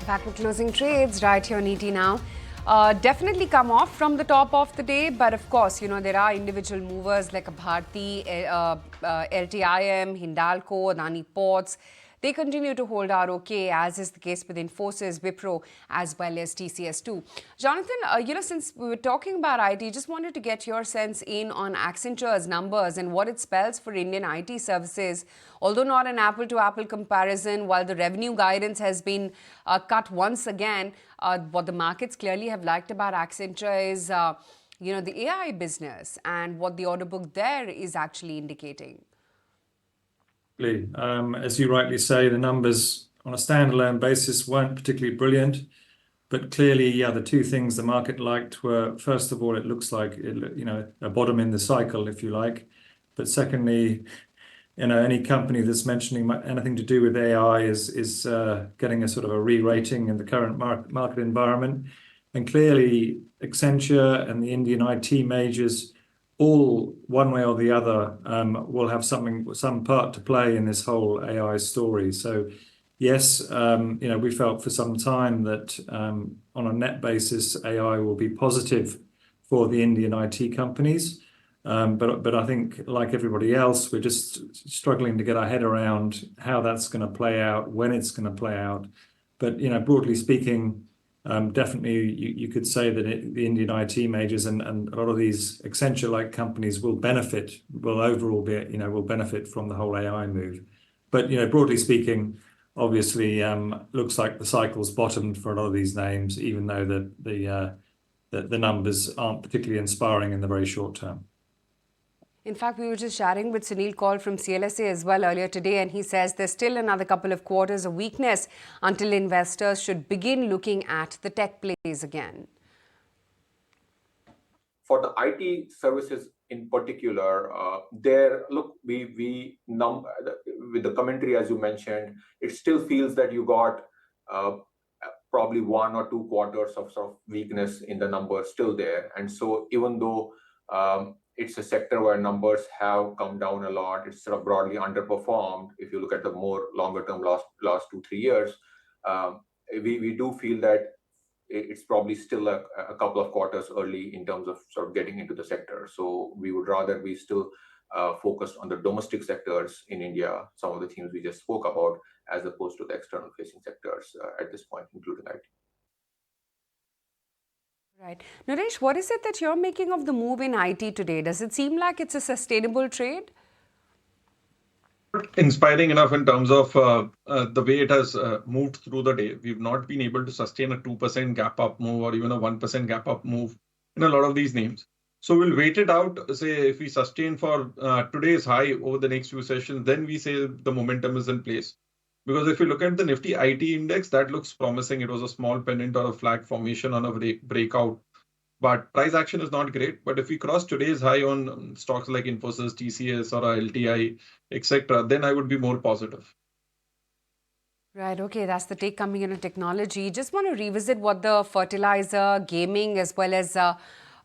Back with closing trades right here on ET now. Definitely come off from the top of the day, but of course, there are individual movers like a Bharti, LTIM, Hindalco, Adani Ports. They continue to hold ROK, as is the case with Infosys, Wipro, as well as TCS2. Jonathan, since we were talking about IT, just wanted to get your sense in on Accenture's numbers and what it spells for Indian IT services. Although not an apple-to-apple comparison, while the revenue guidance has been cut once again, what the markets clearly have liked about Accenture is, the AI business and what the order book there is actually indicating. As you rightly say, the numbers on a standalone basis weren't particularly brilliant, but clearly, the two things the market liked were, first of all, it looks like a bottom in the cycle, if you like, but secondly, any company that's mentioning anything to do with AI is getting a sort of a re-rating in the current market environment, and clearly, Accenture and the Indian IT majors, all one way or the other, will have some part to play in this whole AI story. So, yes, we felt for some time that on a net basis, AI will be positive for the Indian IT companies. But I think, like everybody else, we're just struggling to get our head around how that's going to play out, when it's going to play out. But broadly speaking, definitely you could say that the Indian IT majors and a lot of these Accenture-like companies will benefit from the whole AI move. But broadly speaking, obviously, looks like the cycle's bottomed for a lot of these names, even though the numbers aren't particularly inspiring in the very short term. In fact, we were just chatting with Sunil Kaul from CLSA as well earlier today, and he says there's still another couple of quarters of weakness until investors should begin looking at the tech plays again. For the IT services in particular, with the commentary, as you mentioned, it still feels that you got probably 1 or 2 quarters of sort of weakness in the numbers still there. And so even though it's a sector where numbers have come down a lot, it's sort of broadly underperformed. If you look at the more longer term last 2-3 years, we do feel that it's probably still a couple of quarters early in terms of sort of getting into the sector. So we would rather be still focused on the domestic sectors in India, some of the themes we just spoke about, as opposed to the external facing sectors at this point, including IT. Right. Naresh, what is it that you're making of the move in IT today? Does it seem like it's a sustainable trade? Inspiring enough in terms of the way it has moved through the day. We've not been able to sustain a 2% gap up move or even a 1% gap up move in a lot of these names. So we'll wait it out. Say if we sustain for today's high over the next few sessions, then we say the momentum is in place. Because if you look at the Nifty IT index, that looks promising. It was a small pennant or a flag formation on a breakout. But price action is not great. But if we cross today's high on stocks like Infosys, TCS, or LTI, etc., then I would be more positive. Right. Okay. That's the take coming into technology. Just want to revisit what the fertilizer, gaming, as well as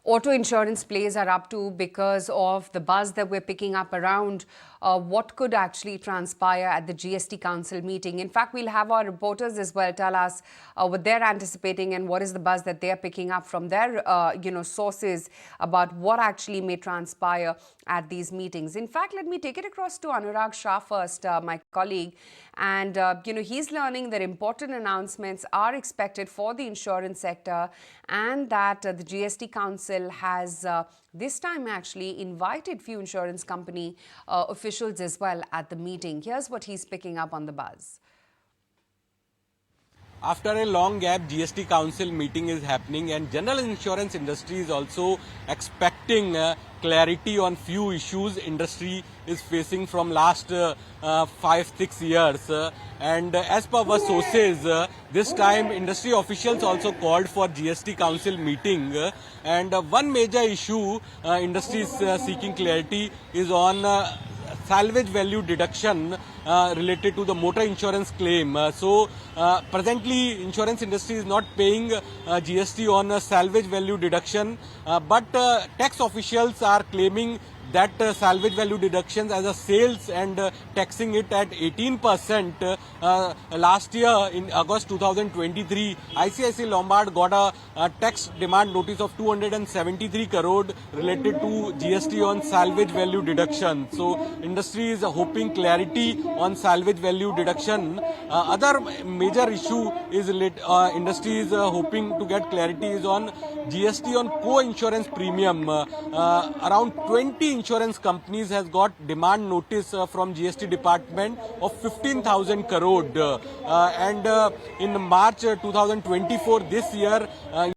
auto insurance plays are up to because of the buzz that we're picking up around what could actually transpire at the GST Council meeting. In fact, we'll have our reporters as well tell us what they're anticipating and what is the buzz that they're picking up from their sources about what actually may transpire at these meetings. In fact, let me take it across to Anurag Shah first, my colleague. And, he's learning that important announcements are expected for the insurance sector and that the GST Council has this time actually invited few insurance company officials as well at the meeting. Here's what he's picking up on the buzz. After a long gap, GST Council meeting is happening and general insurance industry is also expecting clarity on few issues industry is facing from last 5-6 years. And as per our sources, this time industry officials also called for GST Council meeting. And one major issue industry is seeking clarity is on salvage value deduction related to the motor insurance claim. So presently insurance industry is not paying GST on salvage value deduction, but tax officials are claiming that salvage value deductions as a sales and taxing it at 18%. Last year in August 2023, ICICI Lombard got a tax demand notice of 273 crore related to GST on salvage value deduction. So industry is hoping clarity on salvage value deduction. Other major issue is industry is hoping to get clarity is on GST on co-insurance premium. Around 20 insurance companies has got demand notice from GST department of 15,000 crore. And in March 2024 this year,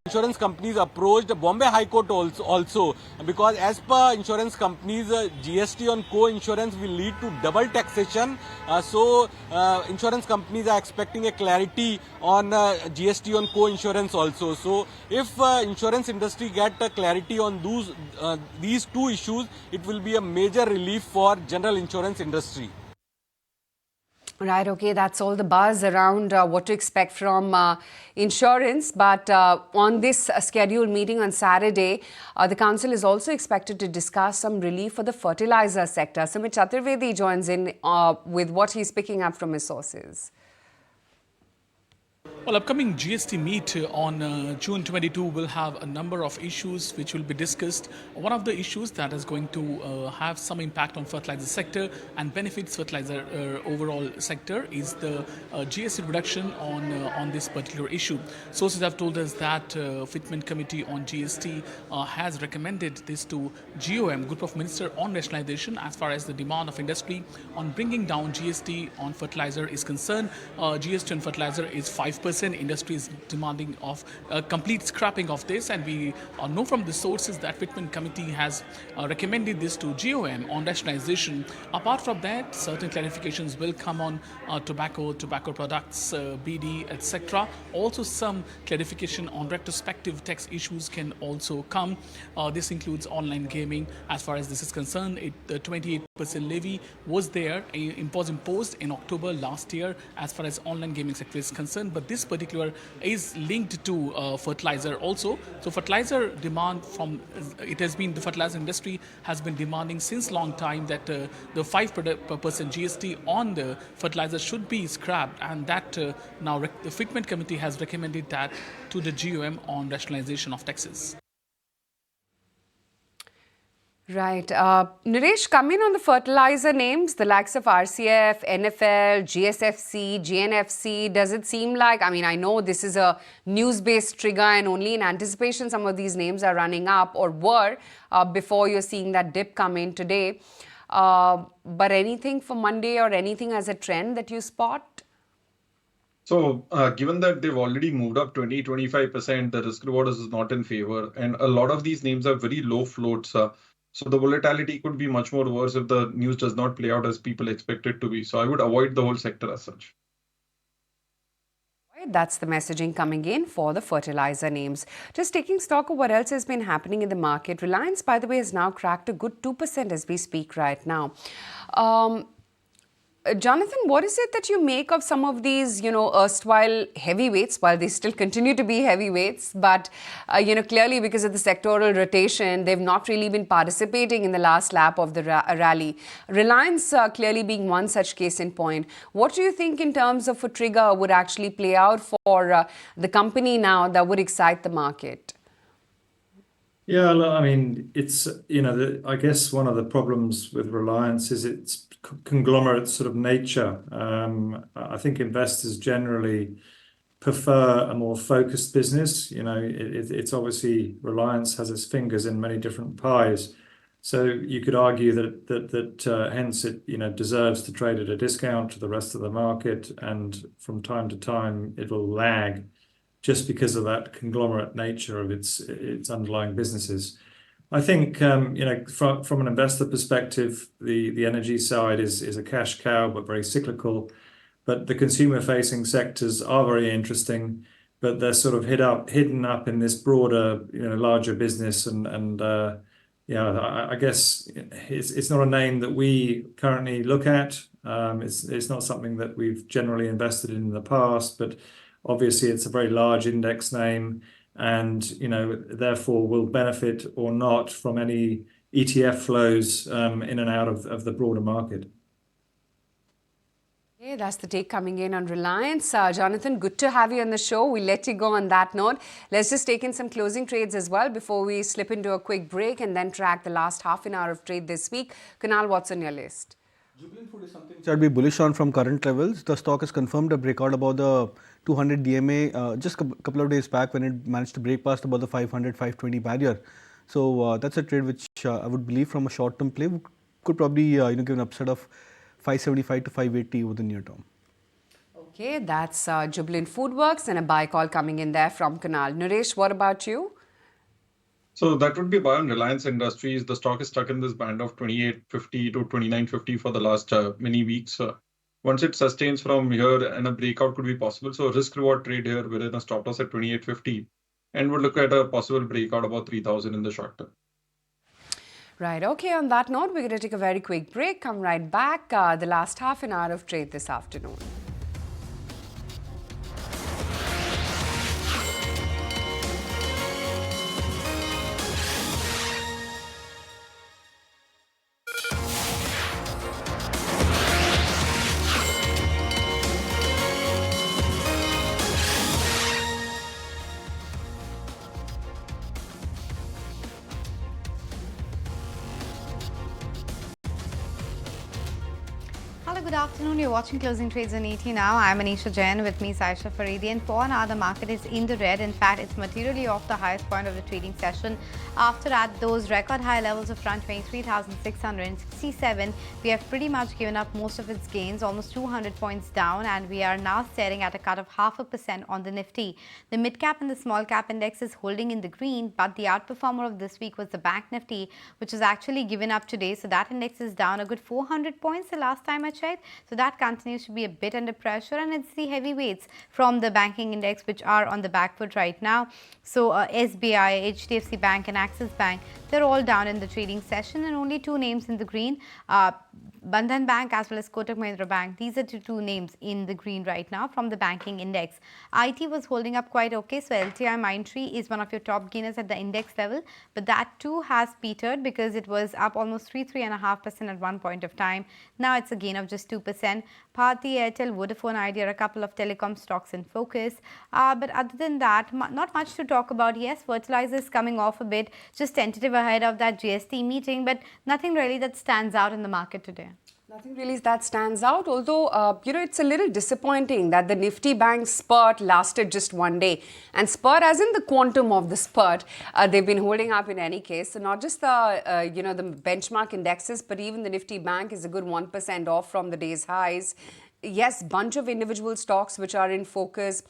insurance companies approached Bombay High Court also because as per insurance companies, GST on co-insurance will lead to double taxation. So insurance companies are expecting a clarity on GST on co-insurance also. So if insurance industry get clarity on these two issues, it will be a major relief for general insurance industry. Right, okay, that's all the buzz around what to expect from insurance. But on this scheduled meeting on Saturday, the council is also expected to discuss some relief for the fertilizer sector. Sumit Chaturvedi joins in with what he's picking up from his sources. Well, upcoming GST meet on June 22 will have a number of issues which will be discussed. One of the issues that is going to have some impact on fertilizer sector and benefits fertilizer overall sector is the GST reduction on this particular issue. Sources have told us that Fitment Committee on GST has recommended this to GOM, Group of Minister on Rationalization, as far as the demand of industry on bringing down GST on fertilizer is concerned. GST on fertilizer is 5%. Industry is demanding of complete scrapping of this, and we know from the sources that Fitment Committee has recommended this to GOM on rationalization. Apart from that, certain clarifications will come on tobacco products, BD, etc. Also, some clarification on retrospective tax issues can also come. This includes online gaming. As far as this is concerned, the 28% levy was there, imposed in October last year as far as online gaming sector is concerned, but this particular is linked to fertilizer also. So fertilizer demand the fertilizer industry has been demanding since long time that the 5% GST on the fertilizer should be scrapped, and that now the Fitment Committee has recommended that to the GOM on rationalization of taxes. Right. Naresh, come in on the fertilizer names, the likes of RCF, NFL, GSFC, GNFC. Does it seem like, I know this is a news-based trigger and only in anticipation some of these names are running up or were before you're seeing that dip come in today. But anything for Monday or anything as a trend that you spot? So given that they've already moved up 20-25%, the risk reward is not in favor. And a lot of these names are very low floats. So the volatility could be much more worse if the news does not play out as people expect it to be. So I would avoid the whole sector as such. That's the messaging coming in for the fertilizer names. Just taking stock of what else has been happening in the market. Reliance, by the way, has now cracked a good 2% as we speak right now. Jonathan, what is it that you make of some of these, erstwhile heavyweights, while they still continue to be heavyweights, but, clearly because of the sectoral rotation, they've not really been participating in the last lap of the rally. Reliance clearly being one such case in point. What do you think in terms of a trigger would actually play out for the company now that would excite the market? Yeah, it's, I guess one of the problems with Reliance is its conglomerate sort of nature. I think investors generally prefer a more focused business. It's obviously Reliance has its fingers in many different pies. So you could argue that hence it deserves to trade at a discount to the rest of the market, and from time to time it will lag just because of that conglomerate nature of its underlying businesses. I think from an investor perspective, the energy side is a cash cow but very cyclical. But the consumer-facing sectors are very interesting, but they're sort of hidden up in this broader, larger business. And I guess it's not a name that we currently look at. It's not something that we've generally invested in the past, but obviously it's a very large index name, and therefore will benefit or not from any ETF flows in and out of the broader market. Okay, that's the take coming in on Reliance. Jonathan, good to have you on the show. We'll let you go on that note. Let's just take in some closing trades as well before we slip into a quick break and then track the last half an hour of trade this week. Kunal, what's on your list? Jubilant Food is something which I'd be bullish on from current levels. The stock has confirmed a breakout above the 200 DMA just a couple of days back when it managed to break past about the 500, 520 barrier. So that's a trade which I would believe from a short-term play could probably give an upside of 575 to 580 over the near term. Okay, that's Jubilant Foodworks and a buy call coming in there from Kunal. Naresh, what about you? So that would be buy on Reliance Industries. The stock is stuck in this band of 2850 to 2950 for the last many weeks. Once it sustains from here, and a breakout could be possible. So risk reward trade here within a stop loss at 2850, and would look at a possible breakout about 3000 in the short term. Right, okay, on that note, we're going to take a very quick break, come right back, the last half an hour of trade this afternoon. Good afternoon. You're watching Closing Trades on ET now. I'm Anisha Jain. With me, Saisha Faridi. And for now, the market is in the red. In fact, it's materially off the highest point of the trading session. After at those record high levels of around 23,667, we have pretty much given up most of its gains, almost 200 points down, and we are now staring at a cut of 0.5% on the Nifty. The mid cap and the small cap index is holding in the green, but the outperformer of this week was the Bank Nifty, which is actually given up today. So that index is down a good 400 points the last time I checked. So that continues to be a bit under pressure, and it's the heavyweights from the banking index which are on the back foot right now. So SBI, HDFC Bank and Axis Bank, they're all down in the trading session, and only two names in the green. Bandhan Bank as well as Kotak Mahindra Bank. These are the two names in the green right now from the banking index. IT was holding up quite okay. So LTI Mindtree is one of your top gainers at the index level, but that too has petered because it was up almost 3.5% at one point of time. Now it's a gain of just 2%. Bharti Airtel, Vodafone Idea, a couple of telecom stocks in focus. But other than that, not much to talk about. Yes, fertilizers coming off a bit, just tentative ahead of that GST meeting, but nothing really that stands out in the market today. Nothing really that stands out, although, it's a little disappointing that the Nifty Bank spurt lasted just one day. And spurt as in the quantum of the spurt, they've been holding up in any case. So not just the, the benchmark indexes, but even the Nifty Bank is a good 1% off from the day's highs. Yes, bunch of individual stocks which are in focus.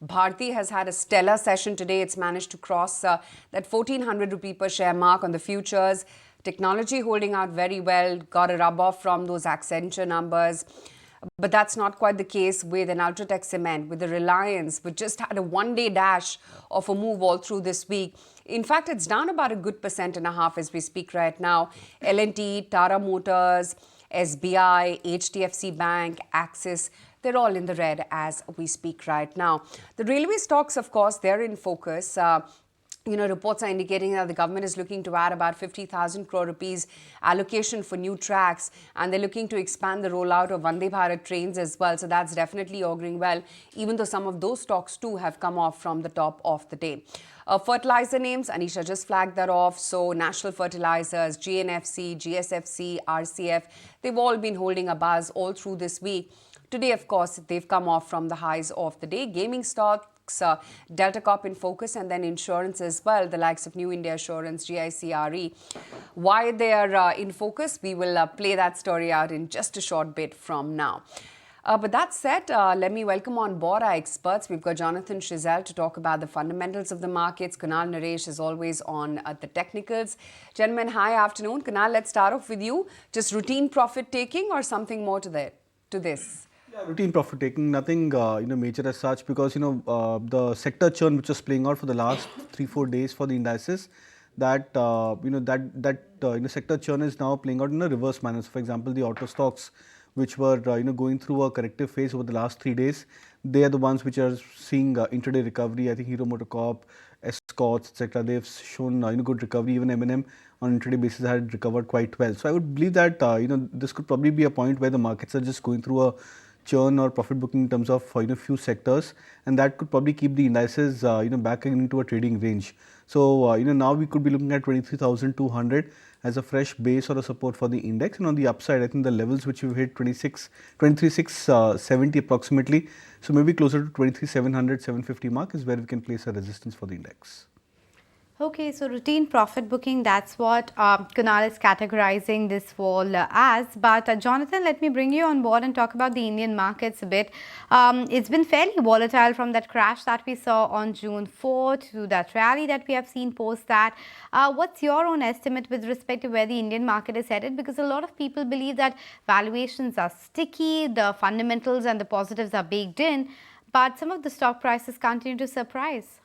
Bharti has had a stellar session today. It's managed to cross that 1400 rupee per share mark on the futures. Technology holding out very well, got a rub off from those Accenture numbers. But that's not quite the case with an Ultratech Cement, with the Reliance, which just had a one-day dash of a move all through this week. In fact, it's down about a good 1.5% as we speak right now. L&T, Tata Motors, SBI, HDFC Bank, Axis, they're all in the red as we speak right now. The railway stocks, of course, they're in focus. Reports are indicating that the government is looking to add about 50,000 crore rupees allocation for new tracks, and they're looking to expand the rollout of Vande Bharat trains as well. So that's definitely auguring well, even though some of those stocks too have come off from the top of the day. Fertilizer names, Anisha just flagged that off. So National Fertilizers, GNFC, GSFC, RCF, they've all been holding a buzz all through this week. Today, of course, they've come off from the highs of the day. Gaming stocks, Delta Corp in focus, and then insurance as well, the likes of New India Assurance, GICRE. Why they are in focus, we will play that story out in just a short bit from now. But that said, let me welcome on board our experts. We've got Jonathan Shizel to talk about the fundamentals of the markets. Kunal Naresh is always on the technicals. Gentlemen, hi, afternoon. Kunal, let's start off with you. Just routine profit taking or something more to this? Yeah, routine profit taking, nothing major as such, because the sector churn which was playing out for the last 3-4 days for the indices, that sector churn is now playing out in a reverse manner. So for example, the auto stocks which were going through a corrective phase over the last 3 days, they are the ones which are seeing intraday recovery. I think Hero MotoCorp, Scots, etc. They've shown good recovery. Even M&M on intraday basis had recovered quite well. So I would believe that this could probably be a point where the markets are just going through a churn or profit booking in terms of few sectors, and that could probably keep the indices back into a trading range. So now we could be looking at 23,200 as a fresh base or a support for the index, and on the upside I think the levels which we've hit 23,670 approximately, so maybe closer to 23,700 750 mark is where we can place a resistance for the index. Okay, so routine profit booking, that's what Kunal is categorizing this fall as. But Jonathan, let me bring you on board and talk about the Indian markets a bit. It's been fairly volatile from that crash that we saw on June 4th to that rally that we have seen post that. What's your own estimate with respect to where the Indian market is headed? Because a lot of people believe that valuations are sticky, the fundamentals and the positives are baked in, but some of the stock prices continue to surprise.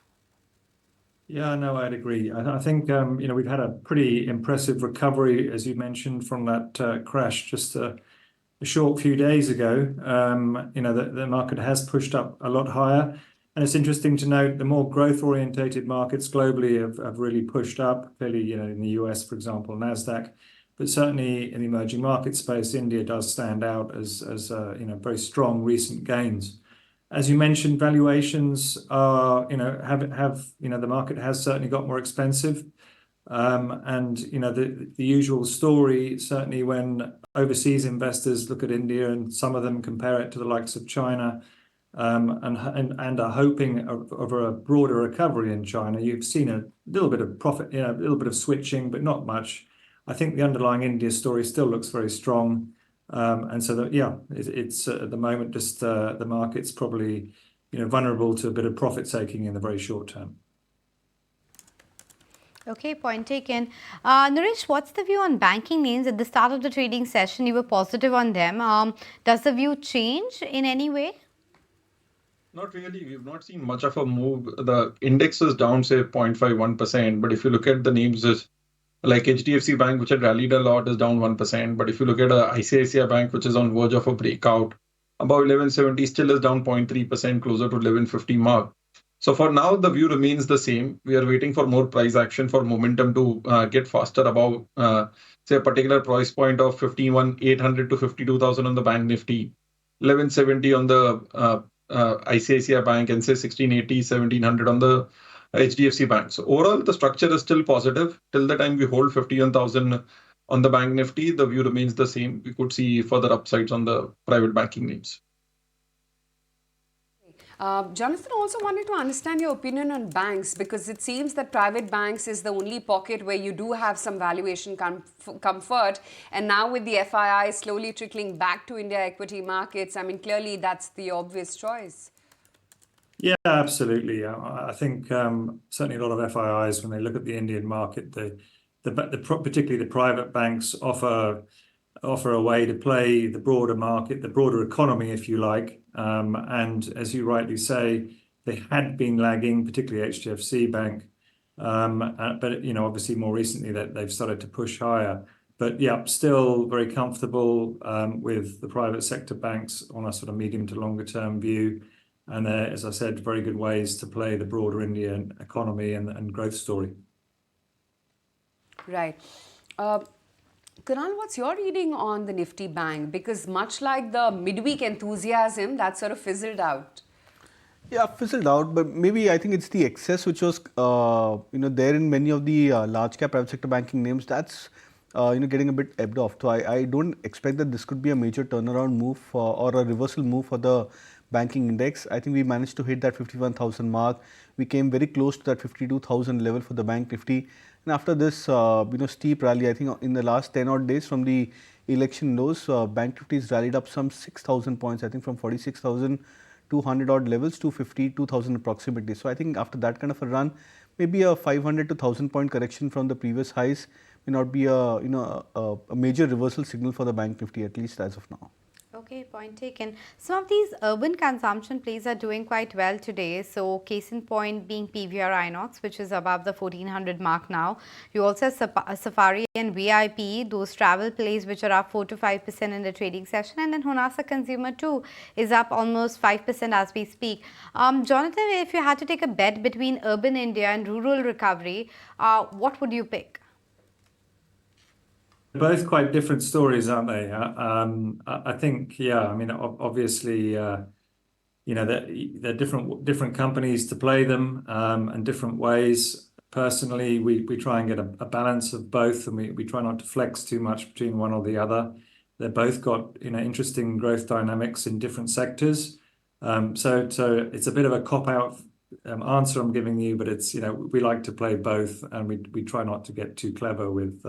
Yeah, no, I'd agree. I think we've had a pretty impressive recovery, as you mentioned, from that crash just a short few days ago. The market has pushed up a lot higher, and it's interesting to note the more growth-orientated markets globally have really pushed up. Clearly, in the US, for example, Nasdaq, but certainly in the emerging market space, India does stand out as very strong recent gains. As you mentioned, valuations are, the market has certainly got more expensive. And, the usual story, certainly when overseas investors look at India and some of them compare it to the likes of China, and are hoping of a broader recovery in China, you've seen a little bit of profit, a little bit of switching, but not much. I think the underlying India story still looks very strong. And so it's at the moment just the market's probably vulnerable to a bit of profit taking in the very short term. Okay, point taken. Naresh, what's the view on banking names? At the start of the trading session, you were positive on them. Does the view change in any way? Not really. We've not seen much of a move. The index is down, say, 0.51%. But if you look at the names, like HDFC Bank, which had rallied a lot, is down 1%. But if you look at ICICI Bank, which is on verge of a breakout, about 1170 still is down 0.3%, closer to 1150 mark. So for now, the view remains the same. We are waiting for more price action for momentum to get faster above, say, a particular price point of 51,800 to 52,000 on the Bank Nifty, 1170 on the ICICI Bank, and say 1680, 1700 on the HDFC Bank. So overall, the structure is still positive. Till the time we hold 51,000 on the Bank Nifty, the view remains the same. We could see further upsides on the private banking names. Jonathan, also wanted to understand your opinion on banks, because it seems that private banks is the only pocket where you do have some valuation comfort. And now with the FII slowly trickling back to India equity markets, I mean, clearly that's the obvious choice. Yeah, absolutely. I think certainly a lot of FIIs, when they look at the Indian market, particularly the private banks offer a way to play the broader market, the broader economy, if you like. And as you rightly say, they had been lagging, particularly HDFC Bank. But obviously more recently that they've started to push higher. But yeah, still very comfortable with the private sector banks on a sort of medium to longer term view. And as I said, very good ways to play the broader Indian economy and growth story. Right. Kunal, what's your reading on the Nifty Bank? Because much like the midweek enthusiasm, that sort of fizzled out. Yeah, fizzled out, but maybe I think it's the excess which was there in many of the large cap private sector banking names. That's getting a bit ebbed off. So I don't expect that this could be a major turnaround move or a reversal move for the banking index. I think we managed to hit that 51,000 mark. We came very close to that 52,000 level for the Bank Nifty. And after this steep rally, I think in the last 10 odd days from the election lows, Bank Nifty has rallied up some 6,000 points. I think from 46,200 odd levels to 52,000 approximately. So I think after that kind of a run, maybe a 500 to 1,000 point correction from the previous highs may not be a major reversal signal for the Bank Nifty, at least as of now. Okay. Okay, point taken. Some of these urban consumption plays are doing quite well today. So, case in point being PVR Inox, which is above the 1400 mark now. You also have Safari and VIP, those travel plays which are up 4 to 5% in the trading session. And then Honasa Consumer too is up almost 5% as we speak. Jonathan, if you had to take a bet between urban India and rural recovery, what would you pick? Both quite different stories, aren't they? I think, yeah. I mean, obviously, they're different companies to play them, and different ways. Personally, we try and get a balance of both, and we try not to flex too much between one or the other. They've both got interesting growth dynamics in different sectors. So it's a bit of a cop-out answer I'm giving you, but it's we like to play both, and we try not to get too clever with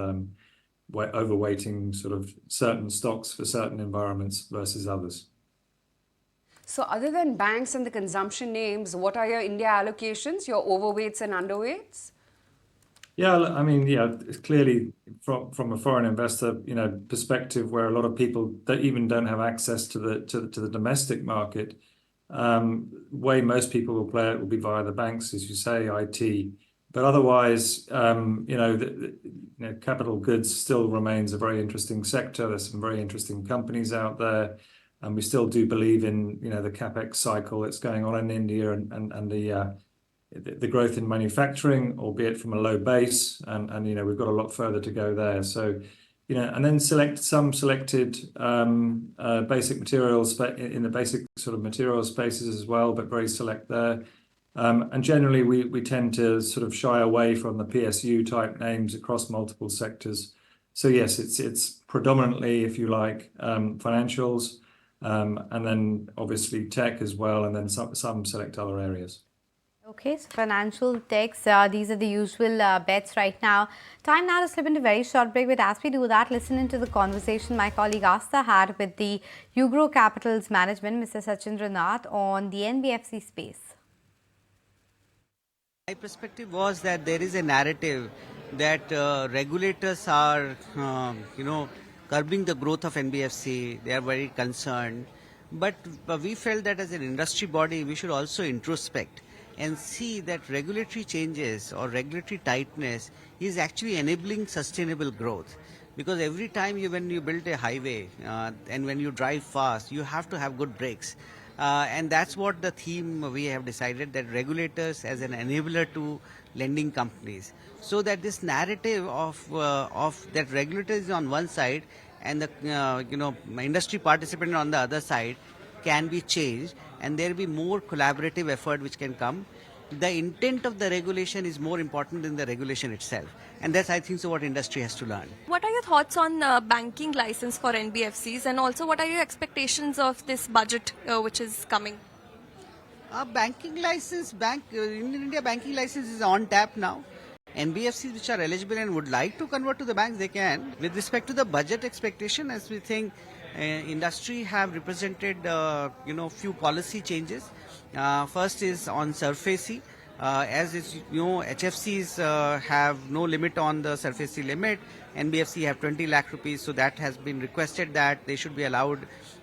overweighting sort of certain stocks for certain environments versus others. So other than banks and the consumption names, what are your India allocations, your overweights and underweights? Yeah, I mean, clearly from a foreign investor, perspective, where a lot of people don't have access to the domestic market, way most people will play it will be via the banks, as you say, IT. But otherwise, capital goods still remains a very interesting sector. There's some very interesting companies out there, and we still do believe in the capex cycle that's going on in India and the growth in manufacturing, albeit from a low base, and we've got a lot further to go there. So, and then some selected basic materials in the basic sort of material spaces as well, but very select there. And generally, we tend to sort of shy away from the PSU type names across multiple sectors. So yes, it's predominantly, if you like, financials, and then obviously tech as well, and then some select other areas. Okay, so financial techs, these are the usual bets right now. Time now to slip into a very short break, but as we do that, listen into the conversation my colleague Asta had with the Ugro Capital's management, Mr. Sachin Nath, on the NBFC space. My perspective was that there is a narrative that regulators are, curbing the growth of NBFC. They are very concerned. But we felt that as an industry body, we should also introspect and see that regulatory changes or regulatory tightness is actually enabling sustainable growth. Because every time when you build a highway and when you drive fast, you have to have good brakes. And that's what the theme we have decided, that regulators as an enabler to lending companies. So that this narrative of that regulator is on one side and the industry participant on the other side can be changed, and there will be more collaborative effort which can come. The intent of the regulation is more important than the regulation itself, and that's, I think, so what industry has to learn. What are your thoughts on banking license for NBFCs, and also what are your expectations of this budget which is coming? Banking license, in India, banking license is on tap now. NBFCs which are eligible and would like to convert to the banks, they can. With respect to the budget expectation, as we think, industry have represented, few policy changes. First is on SURFACE. As is, HFCs have no limit on the SURFACE limit. NBFC have 20 lakh rupees, so that has been requested that they should be allowed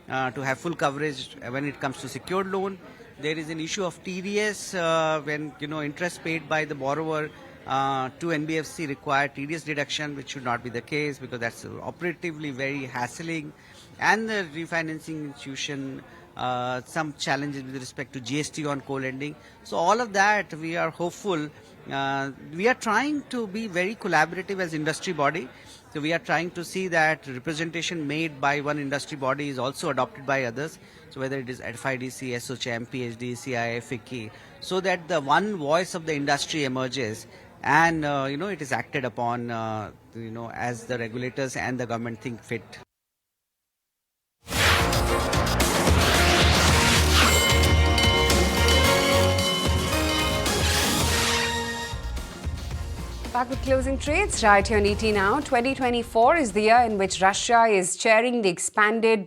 to have full coverage when it comes to secured loan. There is an issue of TDS when interest paid by the borrower to NBFC require TDS deduction, which should not be the case because that's operatively very hassling. And the refinancing institution, some challenges with respect to GST on co-lending. So all of that, we are hopeful. We are trying to be very collaborative as industry body. So we are trying to see that representation made by one industry body is also adopted by others. So whether it is FIDC, SOCHM, PhD, CII, FICCI, so that the one voice of the industry emerges and it is acted upon as the regulators and the government think fit. Back with closing trades right here on ET Now. 2024 is the year in which Russia is chairing the expanded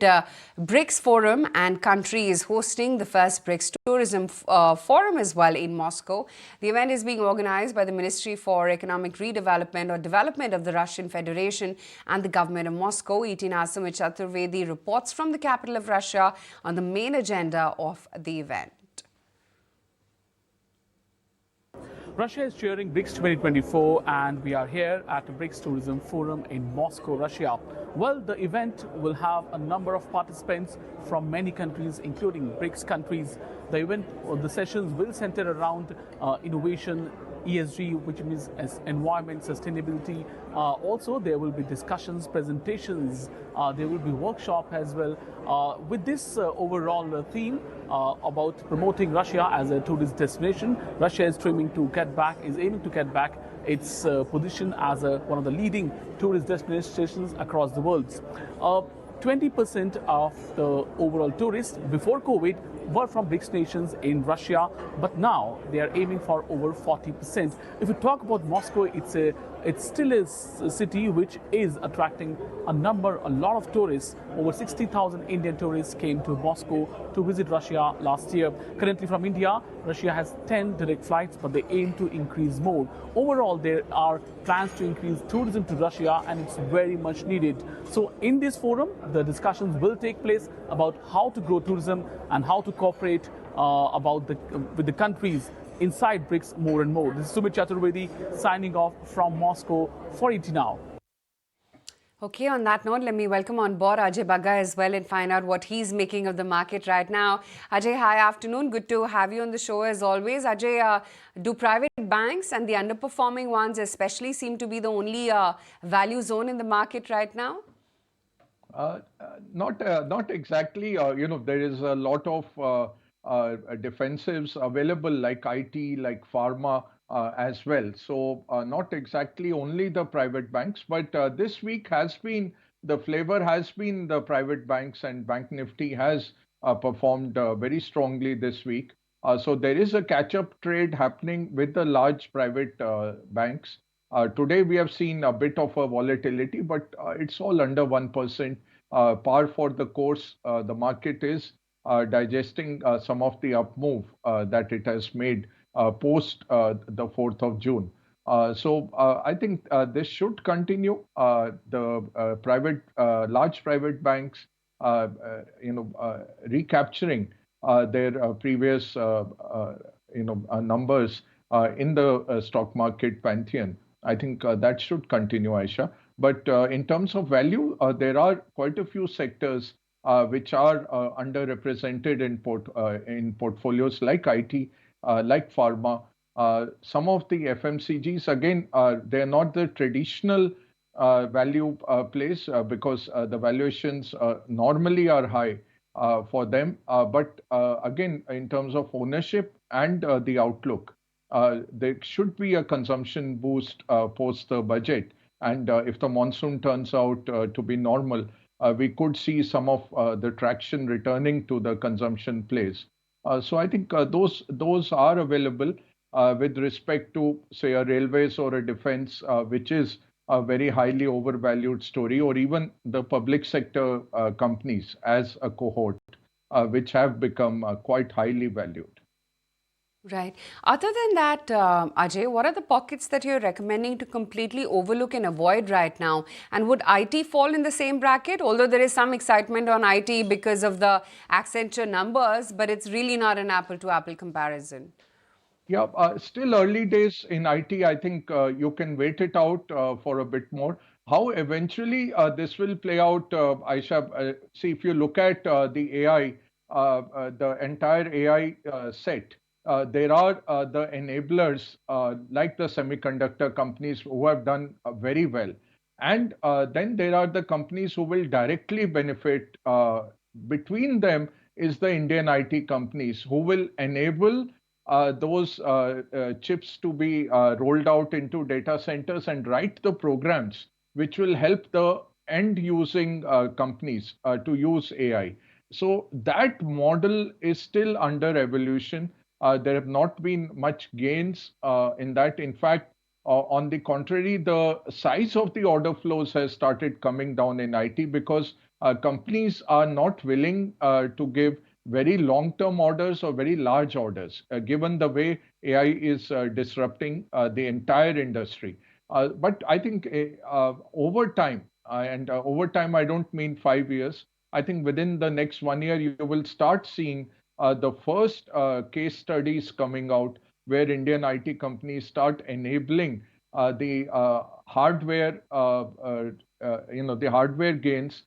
BRICS forum, and country is hosting the first BRICS tourism forum as well in Moscow. The event is being organized by the Ministry for Economic Redevelopment or Development of the Russian Federation and the government of Moscow. ET Now's Sumit Chaturvedi reports from the capital of Russia on the main agenda of the event. Russia is chairing BRICS 2024, and we are here at the BRICS Tourism Forum in Moscow, Russia. Well, the event will have a number of participants from many countries, including BRICS countries. The event or the sessions will center around innovation, ESG, which means as environment, sustainability. Also, there will be discussions, presentations, there will be workshop as well. With this overall theme about promoting Russia as a tourist destination, Russia is aiming to get back its position as one of the leading tourist destinations across the world. 20% of the overall tourists before COVID were from BRICS nations in Russia, but now they are aiming for over 40%. If you talk about Moscow, it still is a city which is attracting a lot of tourists. Over 60,000 Indian tourists came to Moscow to visit Russia last year. Currently from India, Russia has 10 direct flights, but they aim to increase more. Overall, there are plans to increase tourism to Russia, and it's very much needed. So in this forum, the discussions will take place about how to grow tourism and how to cooperate with the countries inside BRICS more and more. This is Sumit Chaturvedi signing off from Moscow for ET Now. Okay, on that note, let me welcome on board Ajay Bagga as well and find out what he's making of the market right now. Ajay, hi, afternoon. Good to have you on the show as always. Ajay, do private banks and the underperforming ones especially seem to be the only value zone in the market right now? Not exactly. There is a lot of defensives available like IT, like pharma as well. So not exactly only the private banks, but this week the flavor has been the private banks, and Bank Nifty has performed very strongly this week. So there is a catch-up trade happening with the large private banks. Today we have seen a bit of a volatility, but it's all under 1%. Par for the course. The market is digesting some of the up move that it has made post the 4th of June. So I think this should continue. The large private banks, recapturing their previous, numbers in the stock market pantheon. I think that should continue, Aisha. But in terms of value, there are quite a few sectors which are underrepresented in portfolios like IT, like pharma. Some of the FMCGs, again, they're not the traditional value plays because the valuations normally are high for them. But again, in terms of ownership and the outlook, there should be a consumption boost post the budget. And if the monsoon turns out to be normal, we could see some of the traction returning to the consumption plays. So I think those are available with respect to, say, a railways or a defense, which is a very highly overvalued story, or even the public sector companies as a cohort, which have become quite highly valued. Right. Other than that, Ajay, what are the pockets that you're recommending to completely overlook and avoid right now? And would IT fall in the same bracket? Although there is some excitement on IT because of the Accenture numbers, but it's really not an apple-to-apple comparison. Yeah, still early days in IT. I think you can wait it out for a bit more. How eventually this will play out, Aisha, see, if you look at the AI, the entire AI set, there are the enablers like the semiconductor companies who have done very well. And then there are the companies who will directly benefit. Between them is the Indian IT companies who will enable those chips to be rolled out into data centers and write the programs which will help the end using companies to use AI. So that model is still under evolution. There have not been much gains in that. In fact, On the contrary, the size of the order flows has started coming down in IT because companies are not willing to give very long-term orders or very large orders, given the way AI is disrupting the entire industry. But I think over time, and over time, I don't mean 5 years. I think within the next 1 year, you will start seeing the first case studies coming out where Indian IT companies start enabling the hardware, the hardware gains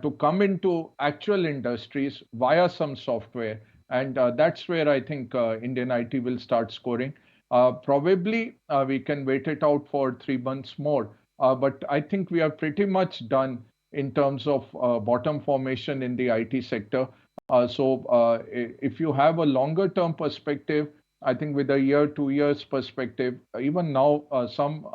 to come into actual industries via some software. And that's where I think Indian IT will start scoring. Probably we can wait it out for 3 months more. But I think we are pretty much done in terms of bottom formation in the IT sector. So if you have a longer term perspective, I think with a year, 2 years perspective, even now some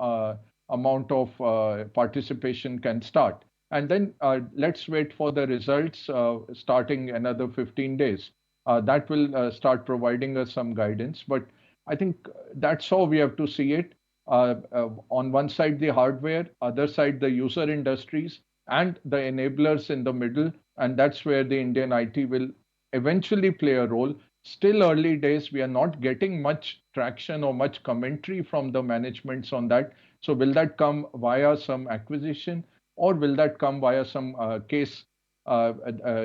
amount of participation can start. And then let's wait for the results starting another 15 days. That will start providing us some guidance. But I think that's how we have to see it. On one side, the hardware, other side, the user industries, and the enablers in the middle. And that's where the Indian IT will eventually play a role. Still early days, we are not getting much traction or much commentary from the managements on that. So will that come via some acquisition, or will that come via some case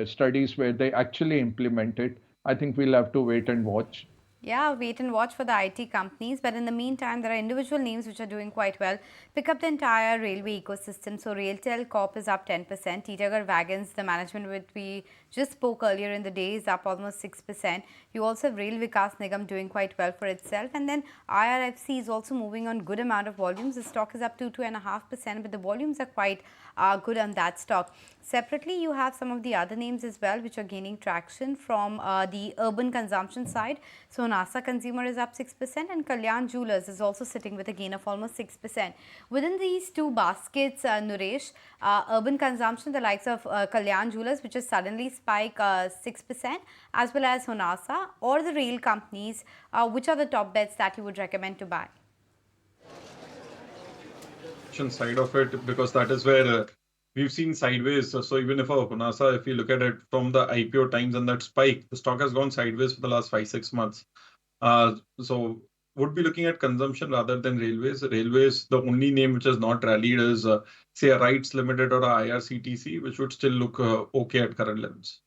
studies where they actually implement it? I think we'll have to wait and watch. Yeah, wait and watch for the IT companies. But in the meantime, there are individual names which are doing quite well. Pick up the entire railway ecosystem. So Railtel Corp is up 10%. Titagar Wagons, the management which we just spoke earlier in the day, is up almost 6%. You also have Rail Vikas Nigam doing quite well for itself. And then IRFC is also moving on good amount of volumes. The stock is up to 2.5%, but the volumes are quite good on that stock. Separately, you have some of the other names as well which are gaining traction from the urban consumption side. So NASA Consumer is up 6% and Kalyan Jewelers is also sitting with a gain of almost 6%. Within these two baskets, Nuresh, urban consumption, the likes of Kalyan Jewelers, which has suddenly spiked 6%, as well as Honasa or the rail companies, which are the top bets that you would recommend to buy? Side of it, because that is where we've seen sideways. So even if Honasa, if you look at it from the IPO times and that spike, the stock has gone sideways for the last 5-6 months. So would be looking at consumption rather than railways. Railways, the only name which has not rallied is say a Rights Limited or a IRCTC, which would still look okay at current levels.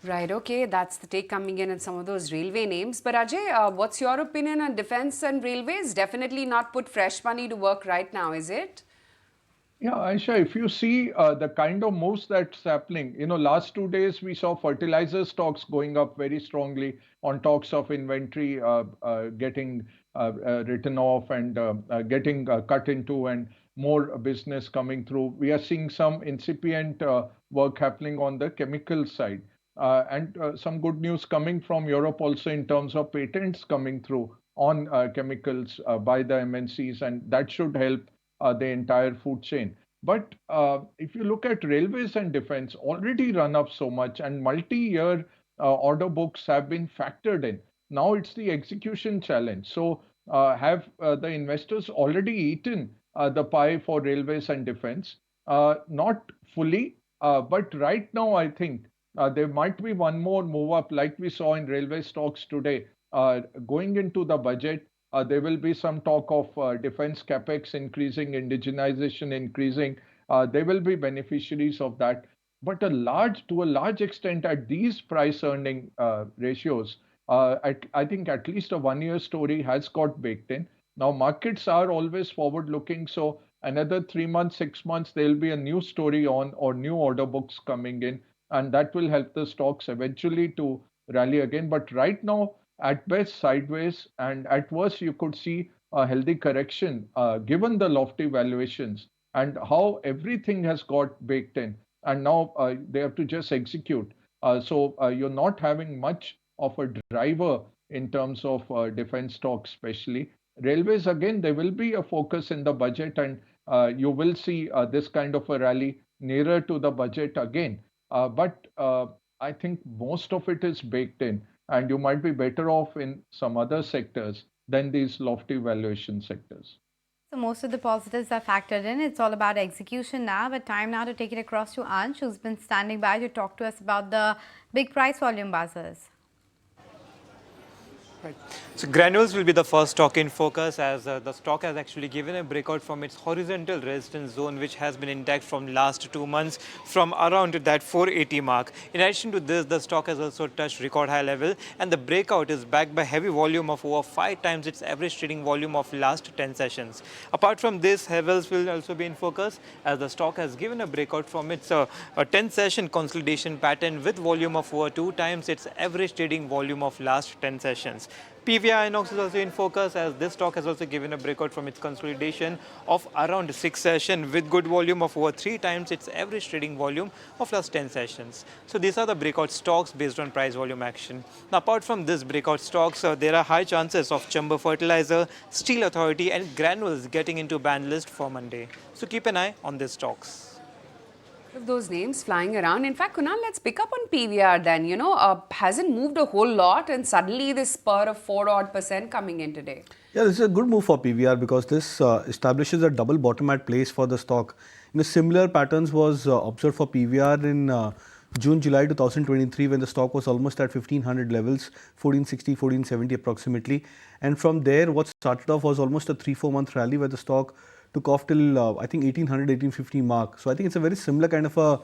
Right, okay, that's the take coming in some of those railway names. But Ajay, what's your opinion on defense and railways? Definitely not put fresh money to work right now, is it? Yeah, Aisha, if you see the kind of moves that's happening, last 2 days we saw fertilizer stocks going up very strongly on talks of inventory getting written off and getting cut into and more business coming through. We are seeing some incipient work happening on the chemical side. And some good news coming from Europe also in terms of patents coming through on chemicals by the MNCs, and that should help the entire food chain. But if you look at railways and defense, already run up so much, and multi-year order books have been factored in. Now it's the execution challenge. So have the investors already eaten the pie for railways and defense? Not fully, but right now I think there might be one more move up like we saw in railway stocks today. Going into the budget, there will be some talk of defense capex increasing, indigenization increasing. They will be beneficiaries of that. But to a large extent, at these price earning ratios, I think at least a 1 year story has got baked in. Now, markets are always forward looking. So another 3 months, 6 months, there will be a new story on or new order books coming in. And that will help the stocks eventually to rally again. But right now, at best sideways, and at worst you could see a healthy correction given the lofty valuations and how everything has got baked in, and now they have to just execute. So you're not having much of a driver in terms of defense stocks, especially railways. Again, there will be a focus in the budget, and you will see this kind of a rally nearer to the budget again. But I think most of it is baked in, and you might be better off in some other sectors than these lofty valuation sectors. So most of the positives are factored in. It's all about execution now, but time now to take it across to Ansh, who's been standing by to talk to us about the big price volume buzzers. Right. So granules will be the first stock in focus, as the stock has actually given a breakout from its horizontal resistance zone, which has been intact from last 2 months from around that 480 mark. In addition to this, the stock has also touched record high level, and the breakout is backed by heavy volume of over 5 times its average trading volume of last 10 sessions. Apart from this, Havels will also be in focus, as the stock has given a breakout from its 10-session consolidation pattern with volume of over 2 times its average trading volume of last 10 sessions. PVR Inox is also in focus, as this stock has also given a breakout from its consolidation of around 6 sessions with good volume of over 3 times its average trading volume of last 10 sessions. So these are the breakout stocks based on price volume action. Now, apart from this breakout stocks, there are high chances of Chamba Fertilizer, Steel Authority and Granules getting into ban list for Monday. So keep an eye on these stocks. Of those names flying around. In fact, Kunal, let's pick up on PVR then. Hasn't moved a whole lot, and suddenly this spur of 4% coming in today. Yeah, this is a good move for PVR because this establishes a double bottom at place for the stock. Similar patterns was observed for PVR in June, July 2023, when the stock was almost at 1500 levels, 1460, 1470 approximately. And from there, what started off was almost a 3-4 month rally where the stock took off till I think 1800, 1850 mark. So I think it's a very similar kind of a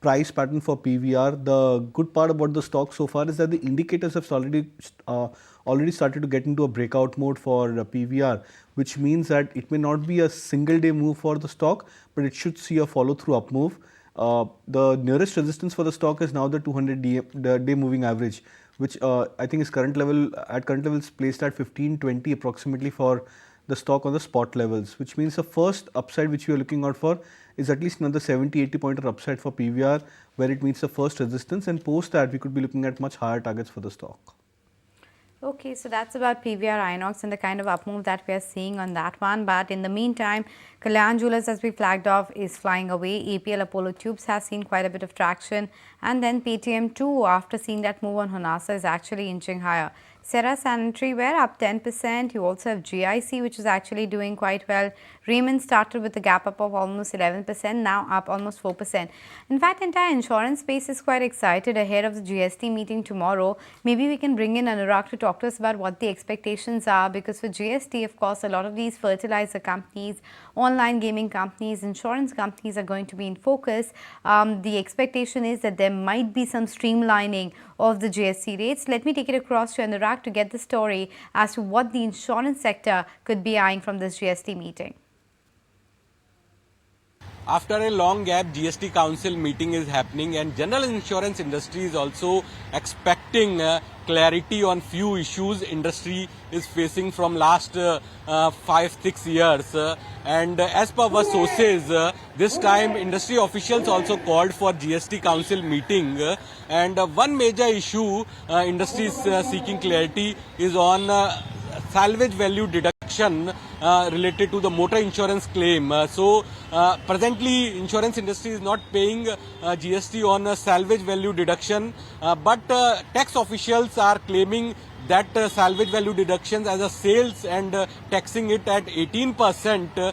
price pattern for PVR. The good part about the stock so far is that the indicators have already started to get into a breakout mode for PVR, which means that it may not be a single day move for the stock, but it should see a follow through up move. The nearest resistance for the stock is now the 200 day moving average, which I think is current levels placed at 1520 approximately for the stock on the spot levels, which means the first upside which we are looking out for is at least another 70-80 pointer upside for PVR, where it meets the first resistance, and post that we could be looking at much higher targets for the stock. Okay, so that's about PVR Inox and the kind of up move that we are seeing on that one. But in the meantime, Kalyan Jewellers, as we flagged off, is flying away. APL Apollo Tubes has seen quite a bit of traction, and then Paytm too, after seeing that move on Honasa, is actually inching higher. Cera Sanitary Ware up 10%. You also have GIC, which is actually doing quite well. Raymond started with a gap up of almost 11%, now up almost 4%. In fact, entire insurance space is quite excited ahead of the GST meeting tomorrow. Maybe we can bring in Anurag to talk to us about what the expectations are, because for GST, of course, a lot of these fertilizer companies, online gaming companies, insurance companies are going to be in focus. The expectation is that there might be some streamlining of the GST rates. Let me take it across to Anurag to get the story as to what the insurance sector could be eyeing from this GST meeting. After a long gap, GST Council meeting is happening, and general insurance industry is also expecting clarity on few issues industry is facing from last 5-6 years. And as per our sources, this time industry officials also called for GST Council meeting. And one major issue industry is seeking clarity is on salvage value deduction related to the motor insurance claim. Presently insurance industry is not paying GST on salvage value deduction, but tax officials are claiming that salvage value deductions as a sales and taxing it at 18%.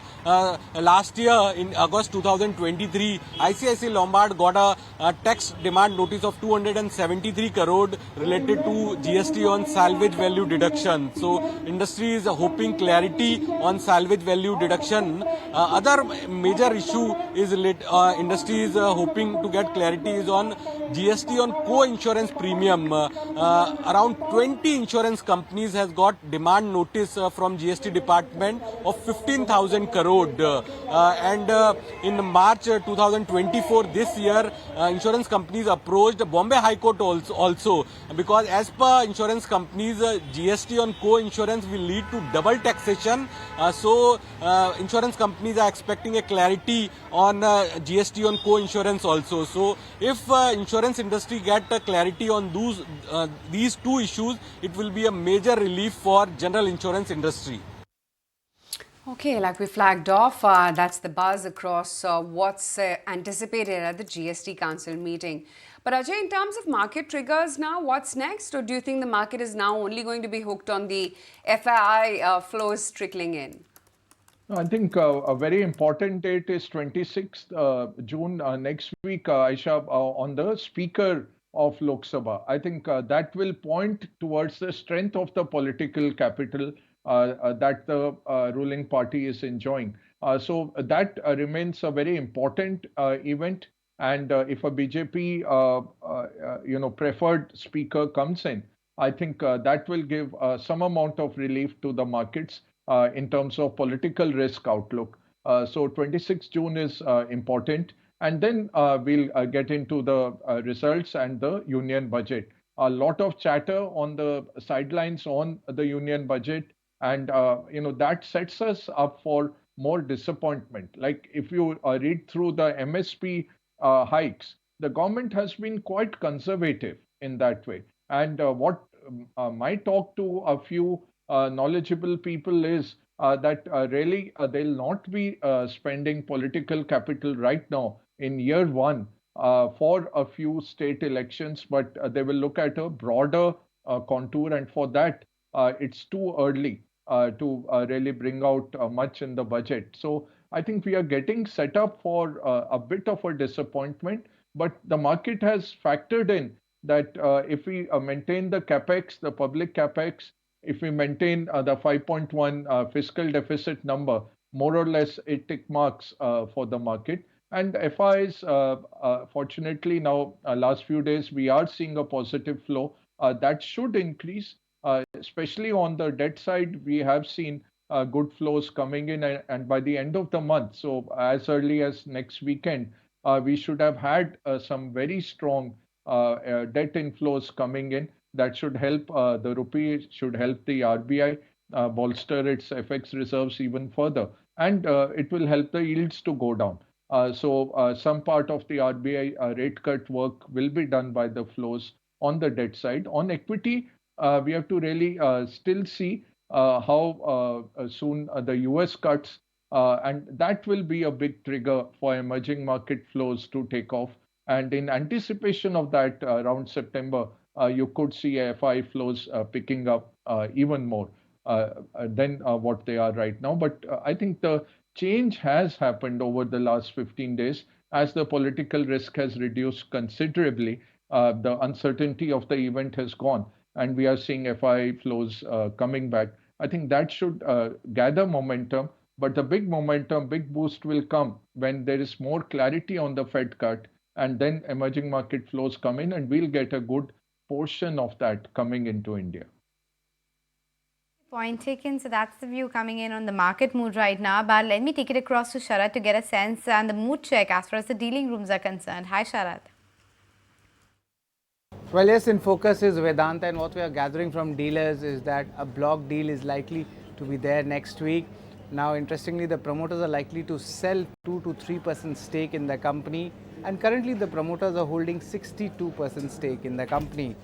Last year in August 2023, ICICI Lombard got a tax demand notice of 273 crore related to GST on salvage value deduction. So industry is hoping clarity on salvage value deduction. Other major issue is industry is hoping to get clarity is on GST on co-insurance premium. Around 20 insurance companies has got demand notice from GST department of 15,000 crore. In March 2024 this year, insurance companies approached Bombay High Court also, because as per insurance companies, GST on co-insurance will lead to double taxation. Insurance companies are expecting a clarity on GST on co-insurance also. So if insurance industry get clarity on these two issues, it will be a major relief for general insurance industry. Okay, like we flagged off, that's the buzz across what's anticipated at the GST Council meeting. But Ajay, in terms of market triggers now, what's next? Or do you think the market is now only going to be hooked on the FII flows trickling in? I think a very important date is 26th June next week, Aisha, on the Speaker of Lok Sabha. I think that will point towards the strength of the political capital that the ruling party is enjoying. So that remains a very important event. And if a BJP, preferred speaker comes in, I think that will give some amount of relief to the markets in terms of political risk outlook. So 26 June is important. And then we'll get into the results and the union budget. A lot of chatter on the sidelines on the union budget. And, that sets us up for more disappointment. Like if you read through the MSP hikes, the government has been quite conservative in that way. And what my talk to a few knowledgeable people is that really they'll not be spending political capital right now in year one for a few state elections, but they will look at a broader contour. And for that, it's too early to really bring out much in the budget. So I think we are getting set up for a bit of a disappointment, but the market has factored in that if we maintain the capex, the public capex, if we maintain the 5.1 fiscal deficit number, more or less it tick marks for the market. And FIs, fortunately now, last few days, we are seeing a positive flow that should increase, especially on the debt side. We have seen good flows coming in, and by the end of the month, so as early as next weekend, we should have had some very strong debt inflows coming in. That should help the rupee, should help the RBI bolster its FX reserves even further. And it will help the yields to go down. So some part of the RBI rate cut work will be done by the flows on the debt side. On equity, we have to really still see how soon the US cuts, and that will be a big trigger for emerging market flows to take off. And in anticipation of that, around September, you could see FI flows picking up even more than what they are right now. But I think the change has happened over the last 15 days as the political risk has reduced considerably. The uncertainty of the event has gone, and we are seeing FI flows coming back. I think that should gather momentum. But the big momentum, big boost will come when there is more clarity on the Fed cut, and then emerging market flows come in, and we'll get a good portion of that coming into India. Point taken. So that's the view coming in on the market mood right now. But let me take it across to Sharad to get a sense and the mood check as far as the dealing rooms are concerned. Hi, Sharad. Well, yes, in focus is Vedanta, and what we are gathering from dealers is that a block deal is likely to be there next week. Now, interestingly, the promoters are likely to sell 2 to 3% stake in the company, and currently the promoters are holding 62% stake in the company.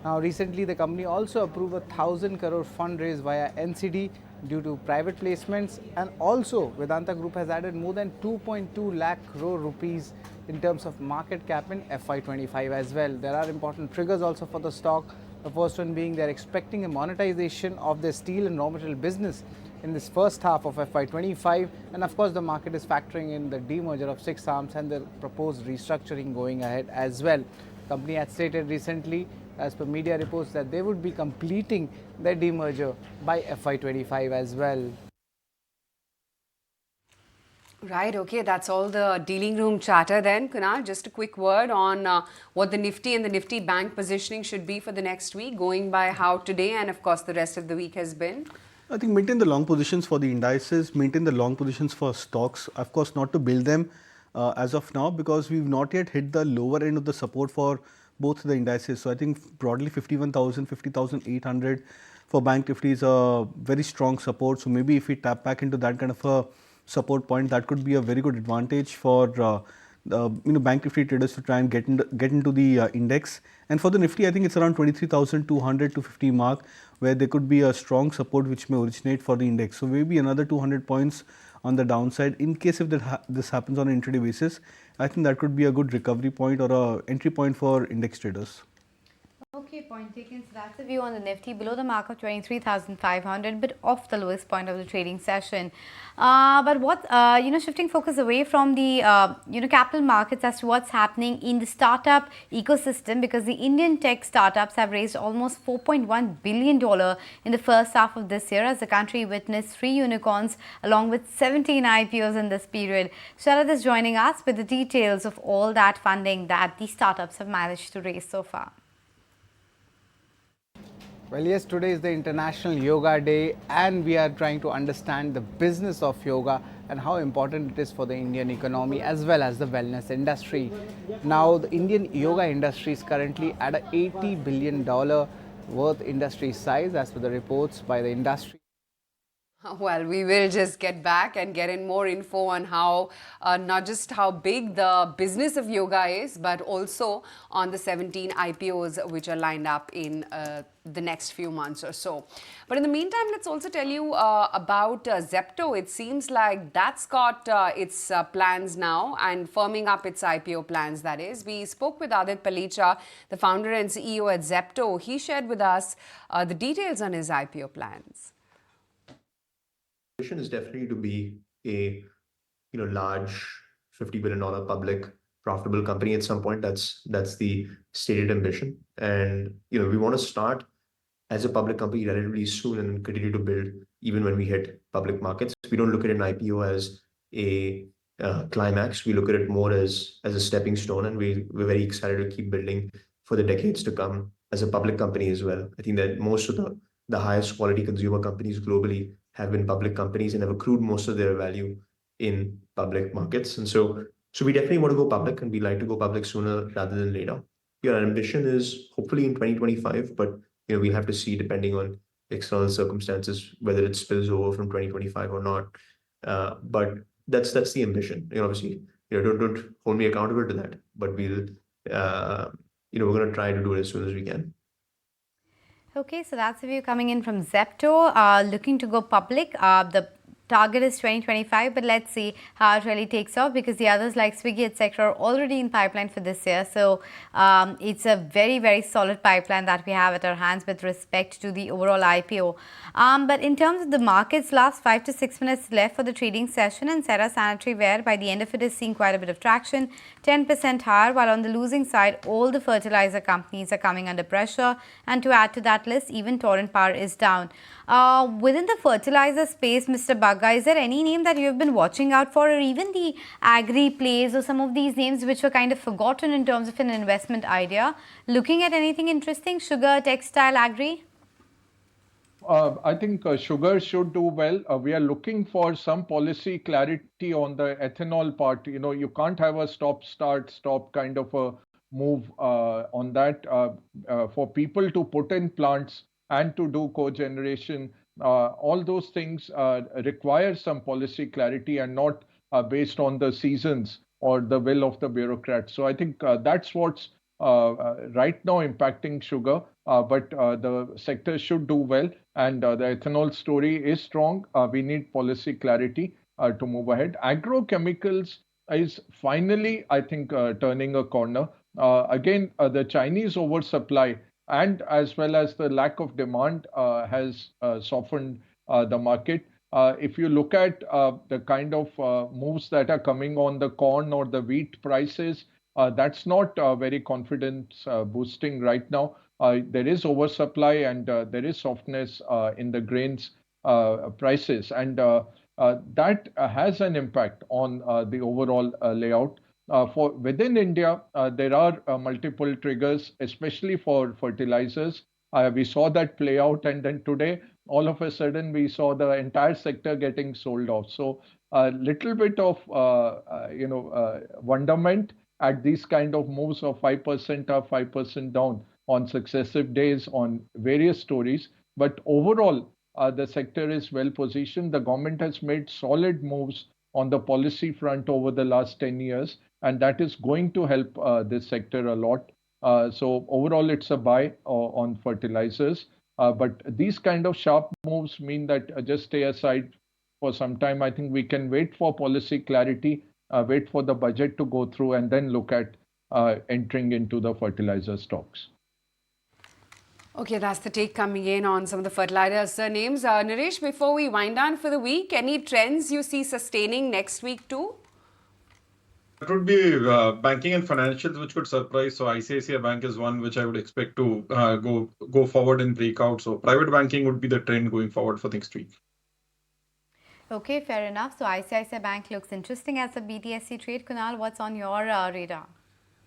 Now, recently the company also approved a 1,000 crore fundraise via NCD due to private placements, and also Vedanta Group has added more than 2.2 lakh crore rupees in terms of market cap in FY25 as well. There are important triggers also for the stock. The first one being they're expecting a monetization of their steel and raw material business in this first half of FY25, and of course the market is factoring in the demerger of 6 arms and the proposed restructuring going ahead as well. The company had stated recently, as per media reports, that they would be completing their demerger by FY25 as well. Right, okay, that's all the dealing room chatter then. Kunal, just a quick word on what the Nifty and the Nifty Bank positioning should be for the next week, going by how today and of course the rest of the week has been. I think maintain the long positions for the indices, maintain the long positions for stocks, of course not to build them as of now, because we've not yet hit the lower end of the support for both the indices. So I think broadly 51,000, 50,800 for Bank Nifty is a very strong support. So maybe if we tap back into that kind of a support point, that could be a very good advantage for Bank Nifty traders to try and get into the index. And for the Nifty, I think it's around 23,200 to 50 mark, where there could be a strong support which may originate for the index. So maybe another 200 points on the downside in case if this happens on an intraday basis. I think that could be a good recovery point or a entry point for index traders. Okay, point taken. So that's the view on the Nifty, below the mark of 23,500, but off the lowest point of the trading session. But what, shifting focus away from the, capital markets as to what's happening in the startup ecosystem, because the Indian tech startups have raised almost $4.1 billion in the first half of this year, as the country witnessed 3 unicorns along with 17 IPOs in this period. Sharad is joining us with the details of all that funding that the startups have managed to raise so far. Well, yes, today is the International Yoga Day, and we are trying to understand the business of yoga and how important it is for the Indian economy as well as the wellness industry. Now, the Indian yoga industry is currently at a $80 billion worth industry size as per the reports by the industry. Well, we will just get back and get in more info on how, not just how big the business of yoga is, but also on the 17 IPOs which are lined up in the next few months or so. But in the meantime, let's also tell you about Zepto. It seems like that's got its plans now and firming up its IPO plans, that is. We spoke with Adit Palicha, the founder and CEO at Zepto. He shared with us the details on his IPO plans. Is definitely to be a large $50 billion public profitable company at some point. That's the stated ambition, and we want to start as a public company relatively soon and continue to build even when we hit public markets. We don't look at an IPO as a climax. We look at it more as a stepping stone, and we're very excited to keep building for the decades to come as a public company as well. I think that most of the highest quality consumer companies globally have been public companies and have accrued most of their value in public markets. And so we definitely want to go public, and we like to go public sooner rather than later. Our ambition is hopefully in 2025, but we'll have to see depending on external circumstances whether it spills over from 2025 or not. But that's the ambition. Obviously, don't hold me accountable to that, but we're going to try to do it as soon as we can. Okay, so that's the view coming in from Zepto, looking to go public. The target is 2025, but let's see how it really takes off, because the others like Swiggy, etc. are already in pipeline for this year. So it's a very, very solid pipeline that we have at our hands with respect to the overall IPO. But in terms of the markets, last 5 to 6 minutes left for the trading session, and Cera Sanitary Ware by the end of it is seeing quite a bit of traction, 10% higher, while on the losing side, all the fertilizer companies are coming under pressure. And to add to that list, even Torrent Power is down. Within the fertilizer space, Mr. Bagga, is there any name that you have been watching out for, or even the agri plays or some of these names which were kind of forgotten in terms of an investment idea? Looking at anything interesting, sugar, textile, agri? I think sugar should do well. We are looking for some policy clarity on the ethanol part. You can't have a stop, start, stop kind of a move on that. For people to put in plants and to do cogeneration, all those things require some policy clarity and not based on the seasons or the will of the bureaucrats. So I think that's what's right now impacting sugar, but the sector should do well, and the ethanol story is strong. We need policy clarity to move ahead. Agrochemicals is finally, I think, turning a corner. Again, the Chinese oversupply and as well as the lack of demand has softened the market. If you look at the kind of moves that are coming on the corn or the wheat prices, that's not very confidence boosting right now. There is oversupply and there is softness in the grains prices, and that has an impact on the overall layout. For within India, there are multiple triggers, especially for fertilizers. We saw that play out, and then today, all of a sudden, we saw the entire sector getting sold off. So a little bit of wonderment at these kind of moves of 5% up, 5% down on successive days on various stories. But overall, the sector is well positioned. The government has made solid moves on the policy front over the last 10 years, and that is going to help this sector a lot. So overall, it's a buy on fertilizers. But these kind of sharp moves mean that just stay aside for some time. I think we can wait for policy clarity wait for the budget to go through, and then look at entering into the fertilizer stocks. Okay, that's the take coming in on some of the fertilizer names. Naresh, before we wind down for the week, any trends you see sustaining next week too? It would be banking and financials, which could surprise. So ICICI Bank is one which I would expect to go forward in breakout. So private banking would be the trend going forward for next week. Okay, fair enough. So ICICI Bank looks interesting as a BTSC trade. Kunal, what's on your radar?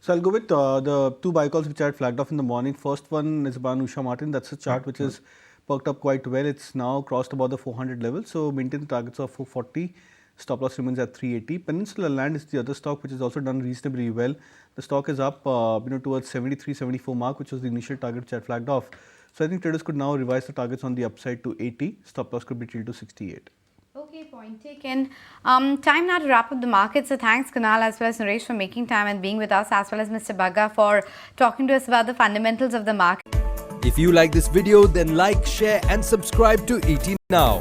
So I'll go with the two buy calls which I had flagged off in the morning. First one is by Usha Martin. That's a chart which is perked up quite well. It's now crossed about the 400 level. So maintain the targets of 440. Stop loss remains at 380. Peninsula Land is the other stock which has also done reasonably well. The stock is up towards 73, 74 mark, which was the initial target which I had flagged off. So I think traders could now revise the targets on the upside to 80. Stop loss could be tilted to 68. Okay, point taken. Time now to wrap up the market. So thanks Kunal as well as Naresh for making time and being with us, as well as Mr. Bagga for talking to us about the fundamentals of the market. If you like this video, then like, share and subscribe to ET Now.